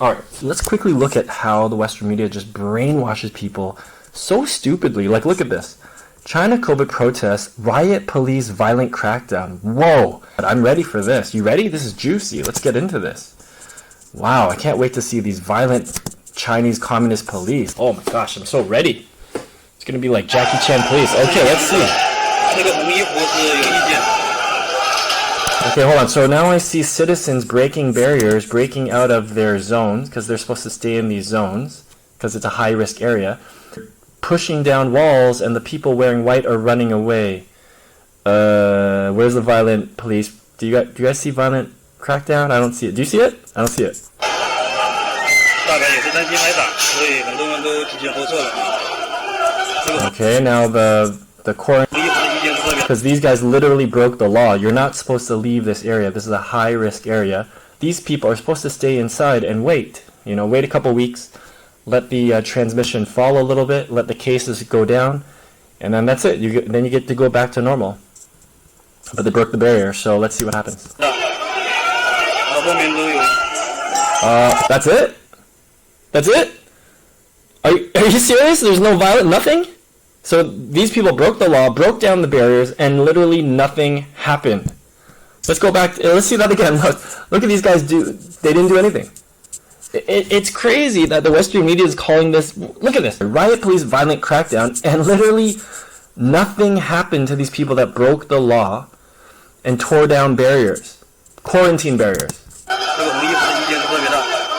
Alright, so let's quickly look at how the Western media just brainwashes people so stupidly. Like, look at this. China COVID protests, riot police violent crackdown. Whoa! I'm ready for this. You ready? This is juicy. Let's get into this. Wow, I can't wait to see these violent Chinese Communist police. Oh my gosh, I'm so ready. It's gonna be like Jackie Chan police. Okay, let's see. Okay, hold on. So now I see citizens breaking barriers, breaking out of their zones, because they're supposed to stay in these zones, because it's a high-risk area, pushing down walls, and the people wearing white are running away. Where's the violent police? Do you guys see violent crackdown? I don't see it. Do you see it? I don't see it. Okay, now the quarantine, because these guys literally broke the law. You're not supposed to leave this area. This is a high-risk area. These people are supposed to stay inside and wait. You know, wait a couple weeks, let the transmission fall a little bit, let the cases go down, and then that's it. Then you get to go back to normal. But they broke the barrier, so let's see what happens. That's it? That's it? Are you serious? There's no violent, nothing? So these people broke the law, broke down the barriers, and literally nothing happened. Let's go back. Let's see that again. Look at these guys do. They didn't do anything. It's crazy that the Western media is calling this. Look at this. Riot police violent crackdown, and literally nothing happened to these people that broke the law and tore down barriers, quarantine barriers.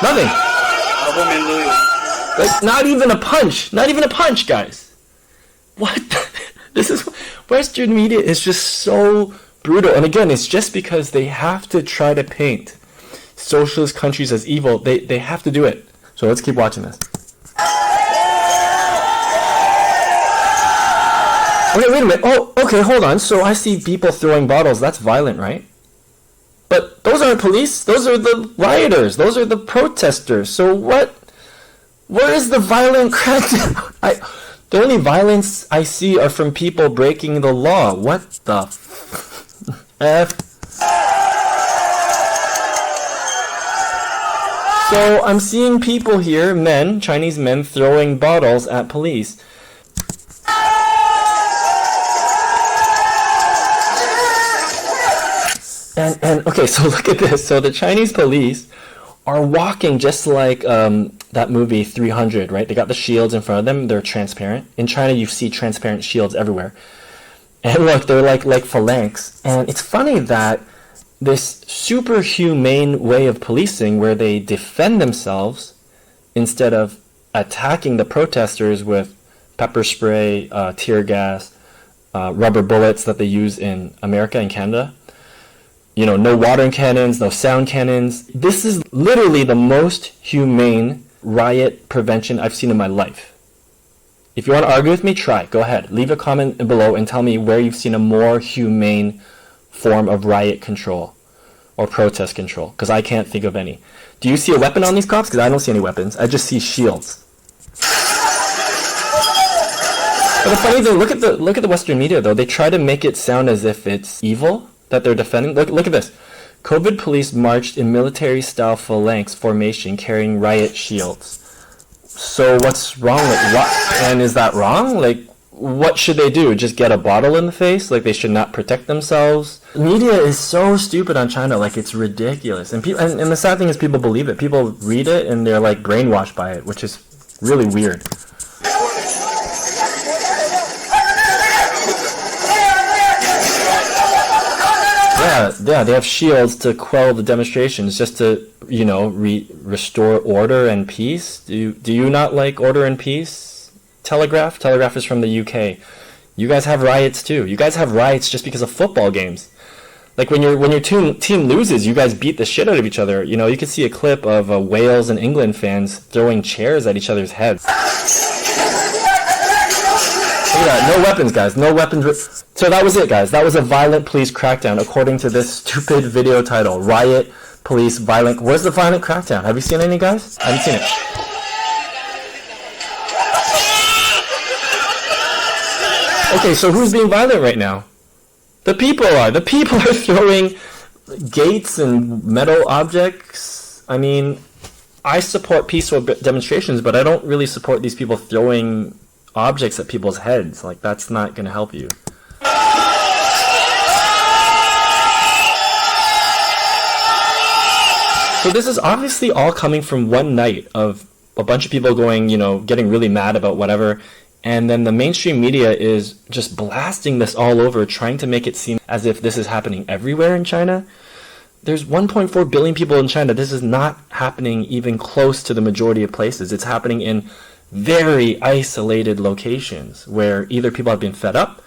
Nothing. Like, not even a punch. Not even a punch, guys. What? This is Western media is just so brutal. And again, it's just because they have to try to paint socialist countries as evil. They have to do it. So let's keep watching this. Okay, wait a minute. Oh, okay, hold on. So I see people throwing bottles. That's violent, right? But those aren't police. Those are the rioters. Those are the protesters. So what? Where is the violent crackdown? The only violence I see are from people breaking the law. What the F? So I'm seeing people here, men, Chinese men, throwing bottles at police. And okay, so look at this. So the Chinese police are walking just like that movie 300, right? They got the shields in front of them. They're transparent. In China, you see transparent shields everywhere. And look, they're like phalanx. And it's funny that this super humane way of policing where they defend themselves instead of attacking the protesters with pepper spray, tear gas, rubber bullets that they use in America and Canada. You know, no water cannons, no sound cannons. This is literally the most humane riot prevention I've seen in my life. If you want to argue with me, try. Go ahead. Leave a comment below and tell me where you've seen a more humane form of riot control or protest control, because I can't think of any. Do you see a weapon on these cops? Because I don't see any weapons. I just see shields. But the funny thing, look at the Western media though. They try to make it sound as if it's evil that they're defending. Look at this. COVID police marched in military-style phalanx formation carrying riot shields. So what's wrong with what? And is that wrong? Like, what should they do? Just get a bottle in the face? Like they should not protect themselves? Media is so stupid on China. Like it's ridiculous. And people, and the sad thing is people believe it. People read it and they're like brainwashed by it, which is really weird. Yeah, they have shields to quell the demonstrations, just to, you know, restore order and peace. Do you not like order and peace? Telegraph is from the UK. You guys have riots too. You guys have riots just because of football games. Like when your team loses, you guys beat the shit out of each other. You know, you can see a clip of Wales and England fans throwing chairs at each other's heads. Look at that. No weapons, guys. No weapons. So that was it, guys. That was a violent police crackdown, according to this stupid video title. Riot, police, violent. Where's the violent crackdown? Have you seen any, guys? I haven't seen it. Okay, so who's being violent right now? The people are. The people are throwing gates and metal objects. I mean, I support peaceful demonstrations, but I don't really support these people throwing objects at people's heads. Like, that's not going to help you. So this is obviously all coming from one night of a bunch of people going, getting really mad about whatever, and then the mainstream media is just blasting this all over, trying to make it seem as if this is happening everywhere in China. There's 1.4 billion people in China. This is not happening even close to the majority of places. It's happening in very isolated locations where either people have been fed up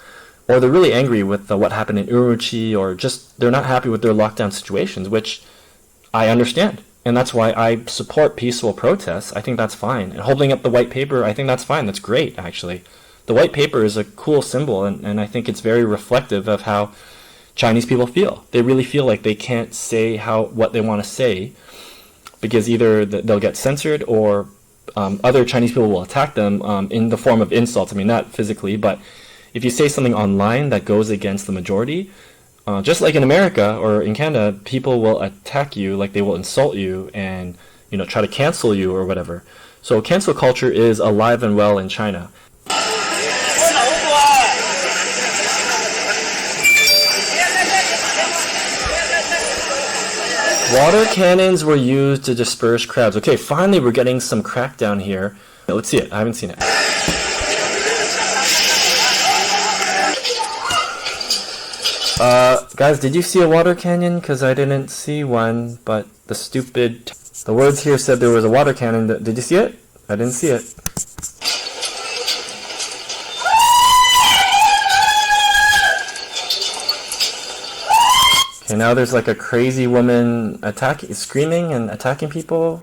or they're really angry with what happened in Uruchi, or just they're not happy with their lockdown situations, which I understand. And that's why I support peaceful protests. I think that's fine. And holding up the white paper, I think that's fine. That's great, actually. The white paper is a cool symbol, and I think it's very reflective of how Chinese people feel. They really feel like they can't say what they want to say because either they'll get censored or other Chinese people will attack them in the form of insults. I mean, not physically, but if you say something online that goes against the majority, just like in America or in Canada, people will attack you, like they will insult you and try to cancel you or whatever. So cancel culture is alive and well in China. Water cannons were used to disperse crowds. Okay, finally we're getting some crackdown here. Let's see it. I haven't seen it. Guys, did you see a water cannon? Because I didn't see one, but the words here said there was a water cannon. Did you see it? I didn't see it. Okay, now there's like a crazy woman screaming and attacking people.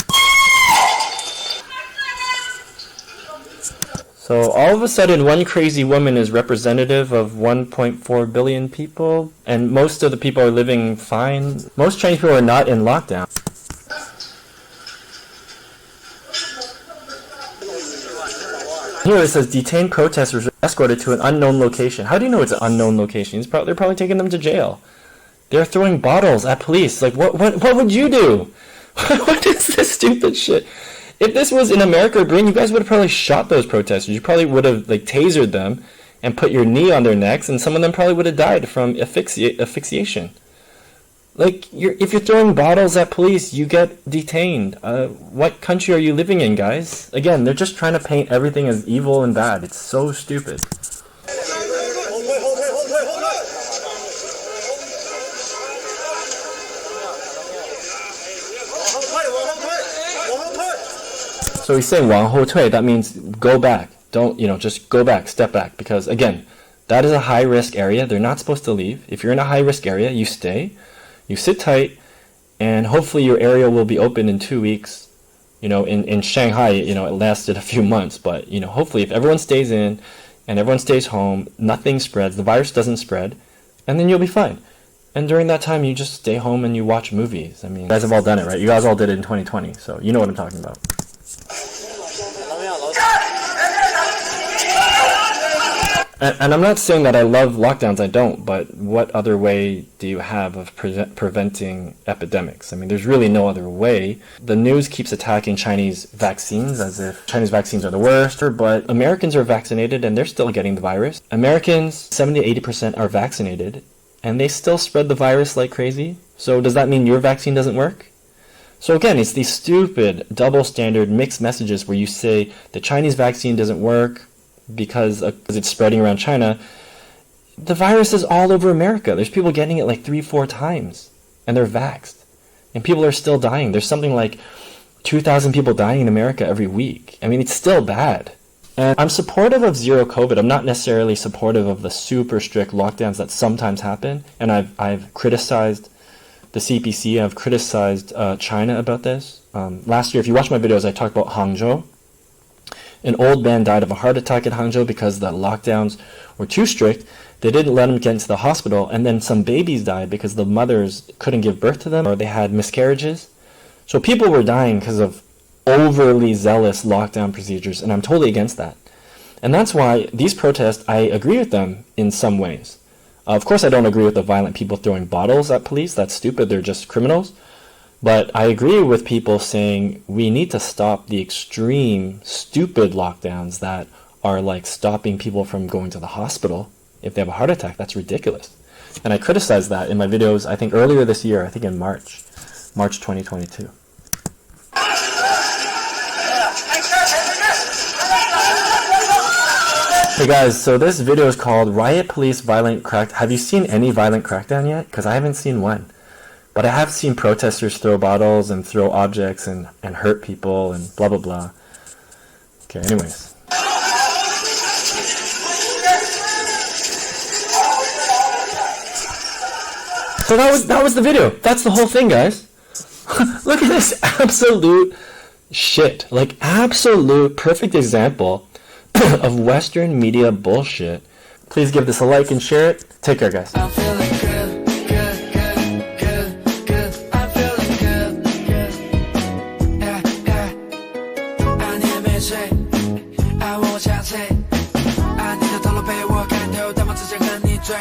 So all of a sudden, one crazy woman is representative of 1.4 billion people, and most of the people are living fine. Most Chinese people are not in lockdown. Here it says detained protesters escorted to an unknown location. How do you know it's an unknown location? They're probably taking them to jail. They're throwing bottles at police. Like, what would you do? What is this stupid shit? If this was in America or Britain, you guys would have probably shot those protesters. You probably would have tasered them and put your knee on their necks, and some of them probably would have died from asphyxiation. If you're throwing bottles at police, you get detained. What country are you living in, guys? Again, they're just trying to paint everything as evil and bad. It's so stupid. So he's saying 往后退, that means go back. Don't, just go back, step back. Because again, that is a high risk area. They're not supposed to leave. If you're in a high risk area, you stay, you sit tight, and hopefully your area will be open in 2 weeks. In Shanghai, it lasted a few months, but hopefully if everyone stays in and everyone stays home, nothing spreads, the virus doesn't spread, and then you'll be fine. And during that time, you just stay home and you watch movies. I mean, you guys have all done it, right? You guys all did it in 2020, so you know what I'm talking about. And I'm not saying that I love lockdowns, I don't, but what other way do you have of preventing epidemics? I mean, there's really no other way. The news keeps attacking Chinese vaccines as if Chinese vaccines are the worst, but Americans are vaccinated and they're still getting the virus. Americans, 70 to 80% are vaccinated, and they still spread the virus like crazy. So does that mean your vaccine doesn't work? So again, it's these stupid double standard mixed messages where you say the Chinese vaccine doesn't work because it's spreading around China. The virus is all over America. There's people getting it 3-4 times, and they're vaxxed. And people are still dying. There's something like 2,000 people dying in America every week. I mean, it's still bad. And I'm supportive of zero COVID. I'm not necessarily supportive of the super strict lockdowns that sometimes happen. And I've criticized the CPC. I've criticized China about this. Last year, if you watch my videos, I talked about Hangzhou. An old man died of a heart attack in Hangzhou because the lockdowns were too strict. They didn't let him get into the hospital, and then some babies died because the mothers couldn't give birth to them or they had miscarriages. So people were dying because of overly zealous lockdown procedures, and I'm totally against that. And that's why these protests, I agree with them in some ways. Of course, I don't agree with the violent people throwing bottles at police. That's stupid. They're just criminals. But I agree with people saying we need to stop the extreme, stupid lockdowns that are like stopping people from going to the hospital if they have a heart attack. That's ridiculous. And I criticized that in my videos, I think earlier this year, I think in March 2022. Hey guys, so this video is called Riot Police Violent Crack. Have you seen any violent crackdown yet? Because I haven't seen one. But I have seen protesters throw bottles and throw objects and hurt people and blah blah blah. Okay, anyways. So that was the video. That's the whole thing, guys. Look at this absolute shit. Like absolute perfect example of Western media bullshit. Please give this a like and share it. Take care, guys. I'm feeling good, good, good, good, good. I'm feeling good, good. Yeah, yeah. I need a midday. I want a chance. I need a dollar pay. 我看透他们之间和你追。